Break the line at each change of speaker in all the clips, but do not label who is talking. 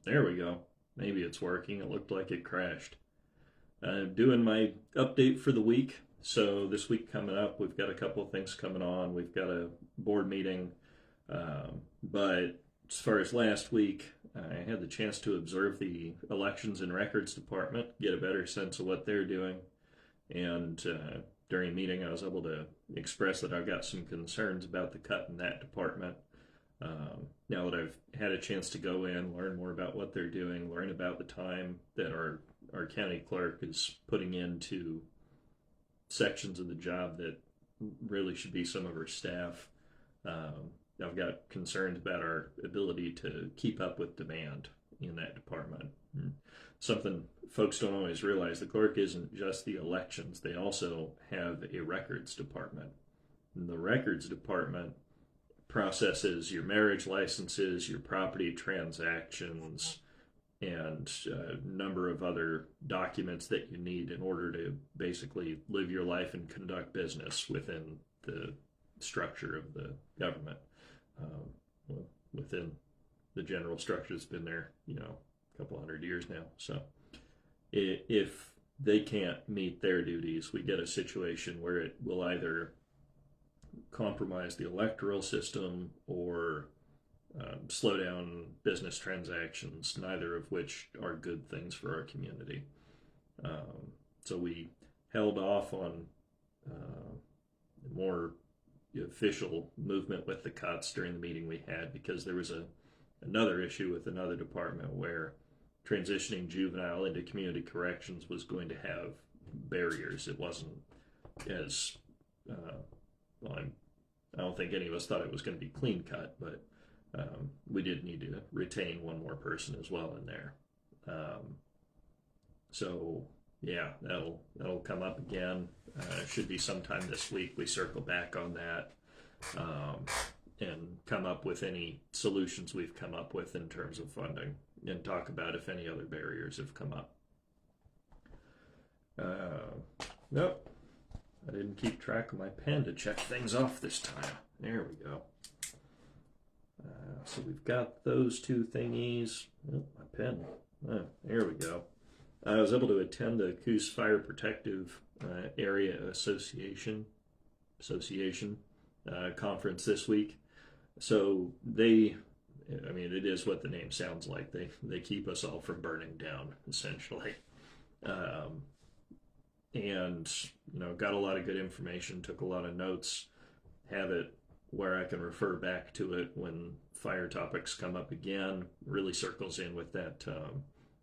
There we go. Maybe it's working. It looked like it crashed. Doing my update for the week. So this week coming up, we've got a couple of things coming on. We've got a board meeting. But as far as last week, I had the chance to observe the elections and records department, get a better sense of what they're doing. And during the meeting, I was able to express that I've got some concerns about the cut in that department. Now that I've had a chance to go in, learn more about what they're doing, learn about the time that our county clerk is putting into sections of the job that really should be some of her staff. I've got concerns about our ability to keep up with demand in that department. Something folks don't always realize, the clerk isn't just the elections, they also have a records department. And the records department processes your marriage licenses, your property transactions, and a number of other documents that you need in order to basically live your life and conduct business within the structure of the government. Within the general structure that's been there, a couple hundred years now. So if they can't meet their duties, we get a situation where it will either compromise the electoral system or slow down business transactions, neither of which are good things for our community. So we held off on more official movement with the cuts during the meeting we had because there was another issue with another department where transitioning juvenile into community corrections was going to have barriers. It wasn't as well, I don't think any of us thought it was going to be clean cut, but we did need to retain one more person as well in there. So yeah, that'll come up again. Should be sometime this week. We circle back on that and come up with any solutions we've come up with in terms of funding and talk about if any other barriers have come up. Nope. I didn't keep track of my pen to check things off this time. There we go. So we've got those two thingies. Oh, my pen. Oh, there we go. I was able to attend the Coos Fire Protective Area Association conference this week. So it is what the name sounds like. They keep us all from burning down, essentially. And got a lot of good information, took a lot of notes, have it where I can refer back to it when fire topics come up again. Really circles in with that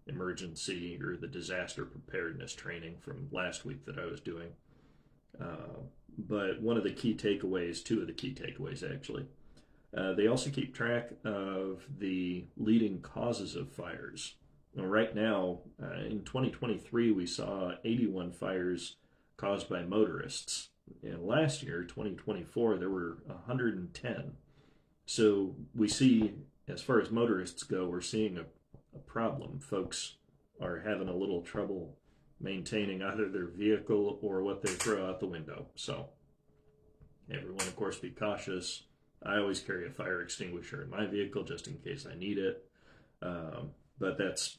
emergency or the disaster preparedness training from last week that I was doing. But one of the key takeaways, two of the key takeaways actually, they also keep track of the leading causes of fires. Now, right now, in 2023, we saw 81 fires caused by motorists. And last year, 2024, there were 110. So we see, as far as motorists go, we're seeing a problem. Folks are having a little trouble maintaining either their vehicle or what they throw out the window. So everyone, of course, be cautious. I always carry a fire extinguisher in my vehicle just in case I need it. But that's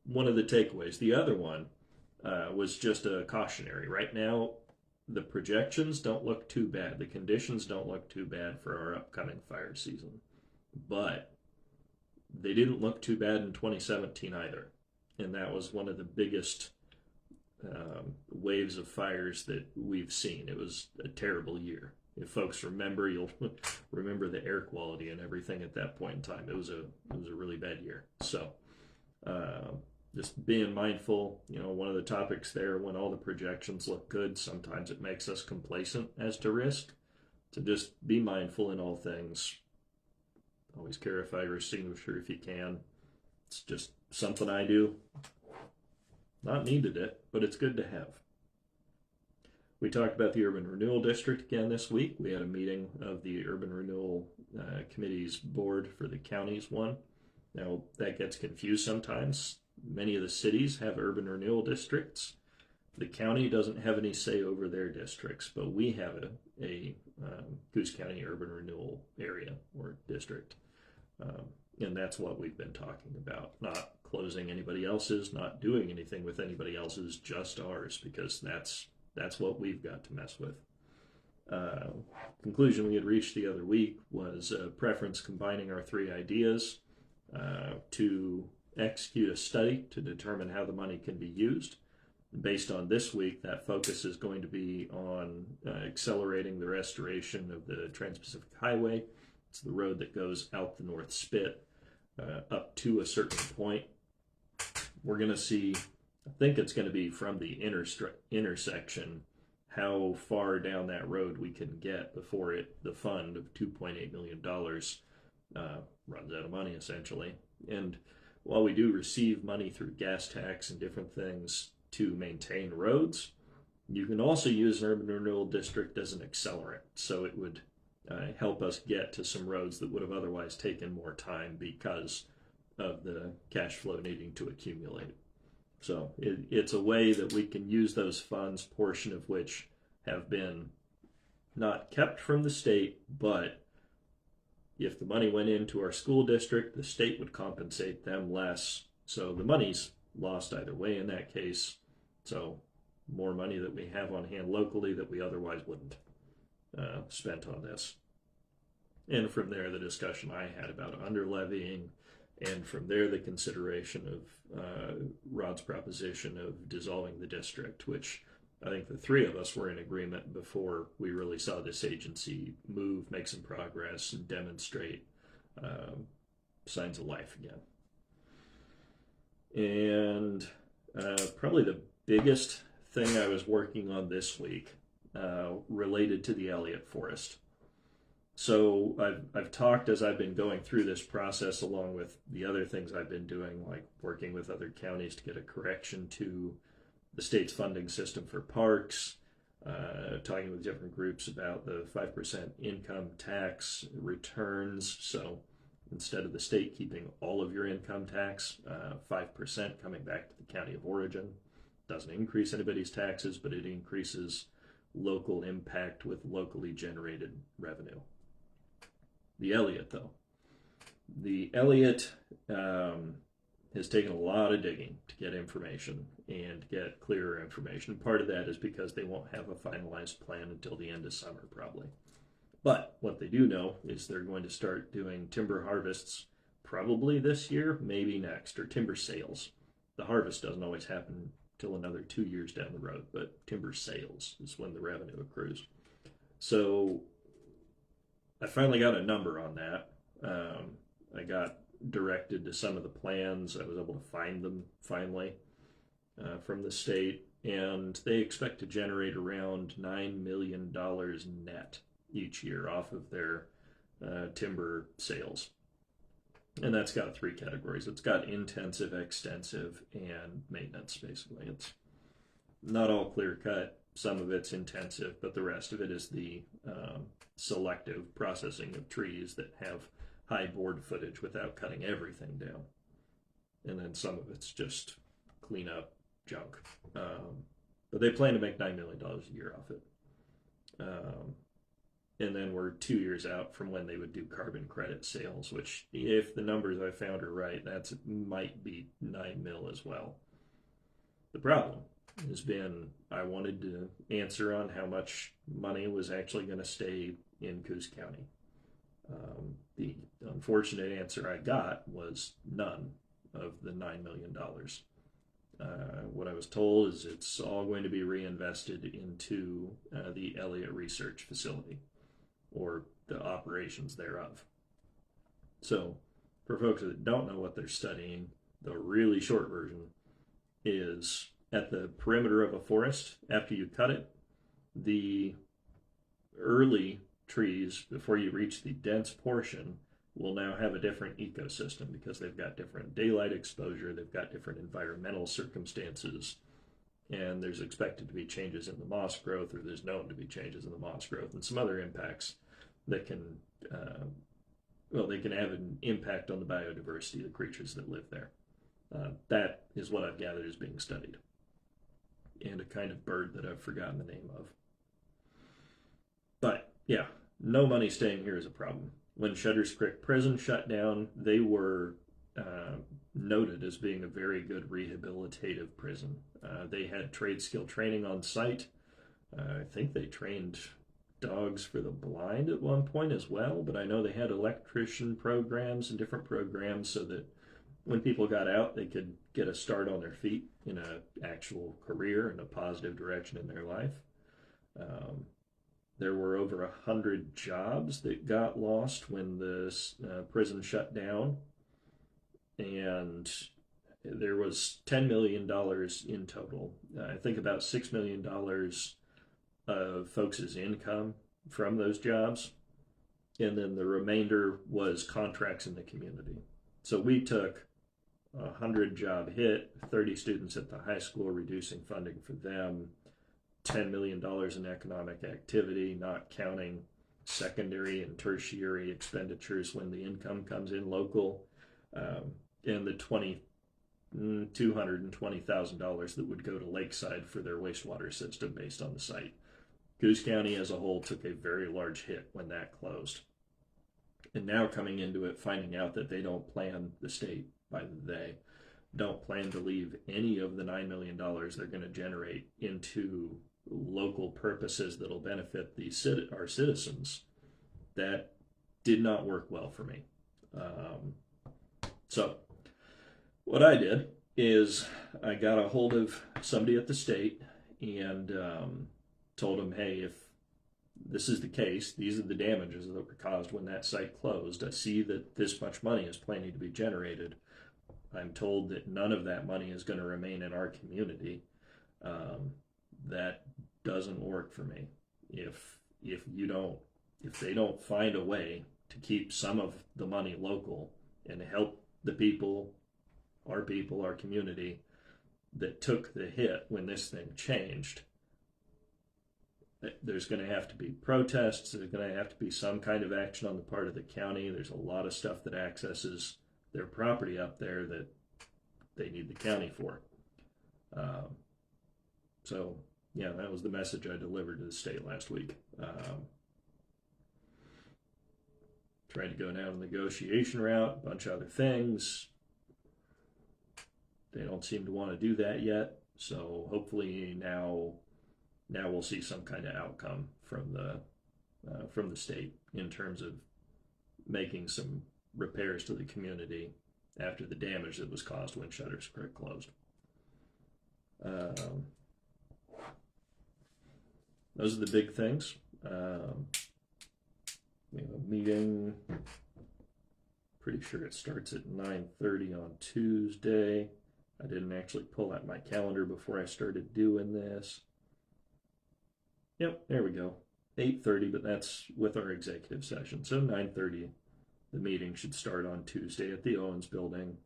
one of the takeaways. The other one was just a cautionary. Right now, the projections don't look too bad. The conditions don't look too bad for our upcoming fire season. But they didn't look too bad in 2017 either. And that was one of the biggest waves of fires that we've seen. It was a terrible year. If folks remember, you'll remember the air quality and everything at that point in time. It was a really bad year. So just being mindful, one of the topics there, when all the projections look good, sometimes it makes us complacent as to risk. So just be mindful in all things. Always carry a fire extinguisher if you can. It's just something I do. Not needed it, but it's good to have. We talked about the Urban Renewal District again this week. We had a meeting of the Urban Renewal Committee's board for the county's one. Now, that gets confused sometimes. Many of the cities have urban renewal districts. The county doesn't have any say over their districts, but we have a Coos County Urban Renewal Area or District. And that's what we've been talking about, not closing anybody else's, not doing anything with anybody else's, just ours, because that's what we've got to mess with. Conclusion we had reached the other week was a preference combining our three ideas to execute a study to determine how the money can be used. Based on this week, that focus is going to be on accelerating the restoration of the Trans-Pacific Highway. It's the road that goes out the North Spit up to a certain point. We're going to see, I think it's going to be from the intersection, how far down that road we can get before the fund of $2.8 million runs out of money, essentially. And while we do receive money through gas tax and different things to maintain roads, you can also use an urban renewal district as an accelerant. So it would help us get to some roads that would have otherwise taken more time because of the cash flow needing to accumulate. So it's a way that we can use those funds, portion of which have been not kept from the state, but if the money went into our school district, the state would compensate them less. So the money's lost either way in that case. So more money that we have on hand locally that we otherwise wouldn't spent on this. And from there, the discussion I had about under-levying, and from there, the consideration of Rod's proposition of dissolving the district, which I think the three of us were in agreement before we really saw this agency move, make some progress, and demonstrate signs of life again. And probably the biggest thing I was working on this week related to the Elliott Forest. So I've talked as I've been going through this process, along with the other things I've been doing, like working with other counties to get a correction to the state's funding system for parks, talking with different groups about the 5% income tax returns. So instead of the state keeping all of your income tax, 5% coming back to the county of origin. Doesn't increase anybody's taxes, but it increases local impact with locally generated revenue. The Elliott, though. The Elliott has taken a lot of digging to get information and get clearer information. Part of that is because they won't have a finalized plan until the end of summer, probably. But what they do know is they're going to start doing timber harvests probably this year, maybe next, or timber sales. The harvest doesn't always happen till another 2 years down the road, but timber sales is when the revenue accrues. So I finally got a number on that. I got directed to some of the plans. I was able to find them finally from the state, and they expect to generate around $9 million net each year off of their timber sales. And that's got three categories. It's got intensive, extensive, and maintenance, basically. It's not all clear-cut. Some of it's intensive, but the rest of it is the selective processing of trees that have high board footage without cutting everything down. And then some of it's just clean up junk. But they plan to make $9 million a year off it. And then we're 2 years out from when they would do carbon credit sales, which, if the numbers I found are right, that might be 9 mil as well. The problem has been I wanted to answer on how much money was actually going to stay in Coos County. The unfortunate answer I got was none of the $9 million. What I was told is it's all going to be reinvested into the Elliott Research Facility, or the operations thereof. So, for folks that don't know what they're studying, the really short version is at the perimeter of a forest, after you cut it, the early trees, before you reach the dense portion, will now have a different ecosystem because they've got different daylight exposure, they've got different environmental circumstances, and there's expected to be changes in the moss growth, or there's known to be changes in the moss growth, and some other impacts that can, they can have an impact on the biodiversity of the creatures that live there. That is what I've gathered is being studied. And a kind of bird that I've forgotten the name of. But, yeah, no money staying here is a problem. when Shutters Creek Prison shut down, they were noted as being a very good rehabilitative prison. They had trade skill training on site. I think they trained dogs for the blind at one point as well, but I know they had electrician programs and different programs so that when people got out, they could get a start on their feet in an actual career and a positive direction in their life. There were over 100 jobs that got lost when the prison shut down, and there was $10 million in total. I think about $6 million of folks' income from those jobs, and then the remainder was contracts in the community. So we took a 100 job hit, 30 students at the high school, reducing funding for them, $10 million in economic activity, not counting secondary and tertiary expenditures when the income comes in local, and the $220,000 that would go to Lakeside for their wastewater system based on the site. Goose County as a whole took a very large hit when that closed. And now coming into it, finding out that they don't plan, the state by they don't plan to leave any of the $9 million they're going to generate into local purposes that'll benefit our citizens, that did not work well for me. So what I did is I got a hold of somebody at the state and told them, hey, if this is the case, these are the damages that were caused when that site closed. I see that this much money is planning to be generated. I'm told that none of that money is going to remain in our community. That doesn't work for me. If they don't find a way to keep some of the money local and help the people, our community that took the hit when this thing changed, there's going to have to be protests. There's going to have to be some kind of action on the part of the county. There's a lot of stuff that accesses their property up there that they need the county for. So yeah, that was the message I delivered to the state last week. Tried to go down the negotiation route, a bunch of other things. They don't seem to want to do that yet. So hopefully now we'll see some kind of outcome from the state in terms of making some repairs to the community after the damage that was caused when Shutters Creek closed. Those are the big things. We have a meeting. Pretty sure it starts at 9:30 on Tuesday. I didn't actually pull out my calendar before I started doing this. Yep, there we go. 8:30, but that's with our executive session. So 9:30, the meeting should start on Tuesday at the Owens Building.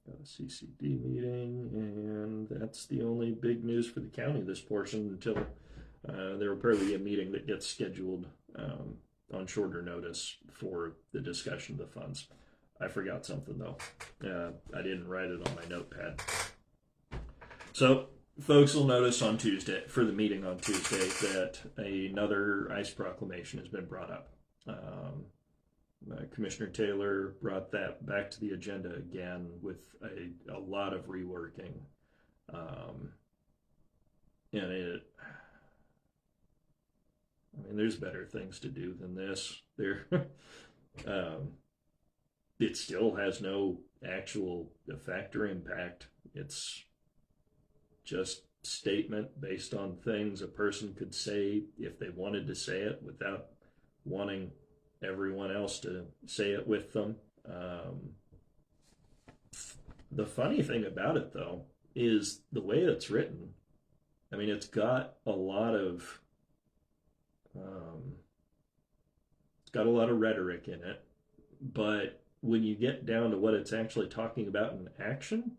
Got a CCD meeting, and that's the only big news for the county this portion until there will probably be a meeting that gets scheduled on shorter notice for the discussion of the funds. I forgot something though. I didn't write it on my notepad. So folks will notice on Tuesday, for the meeting on Tuesday, that another ICE proclamation has been brought up. Commissioner Taylor brought that back to the agenda again with a lot of reworking. And there's better things to do than this. It still has no actual effect or impact. It's just statement based on things a person could say if they wanted to say it without wanting everyone else to say it with them. The funny thing about it though is the way it's written. It's got a lot of rhetoric in it, but when you get down to what it's actually talking about in action,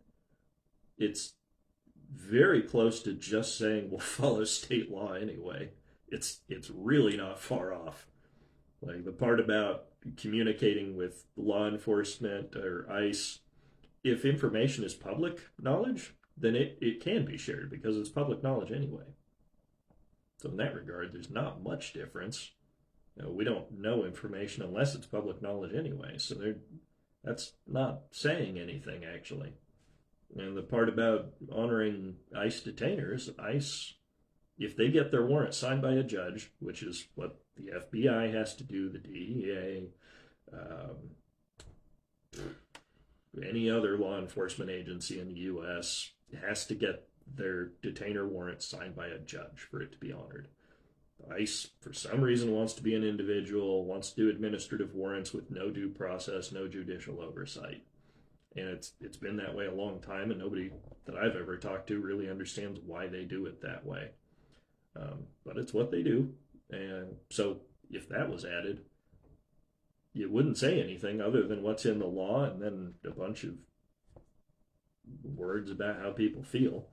it's very close to just saying we'll follow state law anyway. It's really not far off. Like the part about communicating with law enforcement or ICE, if information is public knowledge, then it can be shared because it's public knowledge anyway. So in that regard, there's not much difference. We don't know information unless it's public knowledge anyway, so that's not saying anything, actually. And the part about honoring ICE detainers, ICE, if they get their warrant signed by a judge, which is what the FBI has to do, the DEA, any other law enforcement agency in the U.S. has to get their detainer warrant signed by a judge for it to be honored. ICE, for some reason, wants to be an individual, wants to do administrative warrants with no due process, no judicial oversight. And it's been that way a long time, and nobody that I've ever talked to really understands why they do it that way. But it's what they do. And so if that was added, you wouldn't say anything other than what's in the law and then a bunch of words about how people feel.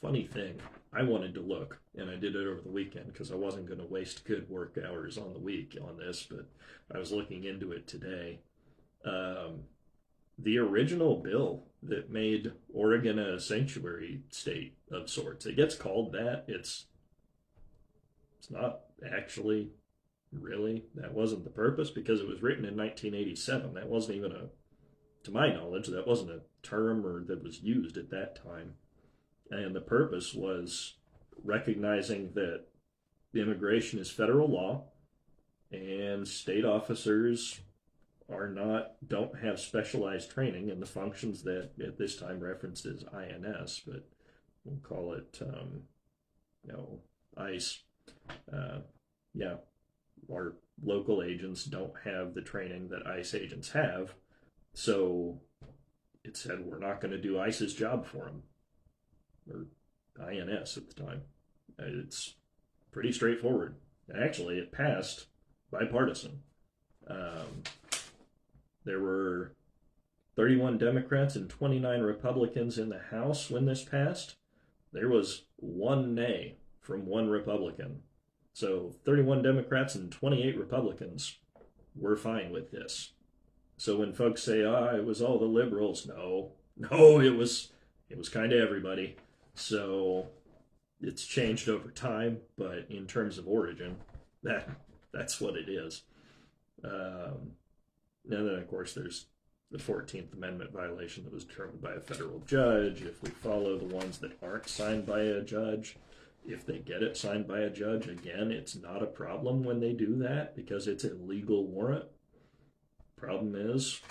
Funny thing, I wanted to look, and I did it over the weekend because I wasn't going to waste good work hours on the week on this, but I was looking into it today. The original bill that made Oregon a sanctuary state of sorts, it gets called that. It's not actually really. That wasn't the purpose because it was written in 1987. That wasn't even to my knowledge, that wasn't a term or that was used at that time. And the purpose was recognizing that immigration is federal law and state officers don't have specialized training in the functions that at this time referenced as INS, but we'll call it ICE. Our local agents don't have the training that ICE agents have, so it said we're not going to do ICE's job for them, or INS at the time. It's pretty straightforward. Actually, it passed bipartisan. There were 31 Democrats and 29 Republicans in the House when this passed. There was one nay from one Republican. So 31 Democrats and 28 Republicans were fine with this. So when folks say, it was all the liberals, no, it was kind of everybody. So it's changed over time, but in terms of origin, that's what it is. And then, of course, there's the 14th Amendment violation that was determined by a federal judge. If we follow the ones that aren't signed by a judge, if they get it signed by a judge, again, it's not a problem when they do that because it's a legal warrant. Problem is,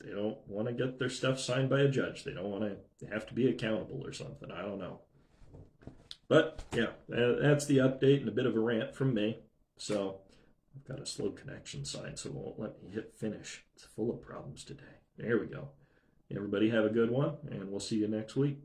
they don't want to get their stuff signed by a judge. They don't want to have to be accountable or something. I don't know. But, yeah, that's the update and a bit of a rant from me. So I've got a slow connection sign, so it won't let me hit finish. It's full of problems today. There we go. Everybody have a good one, and we'll see you next week.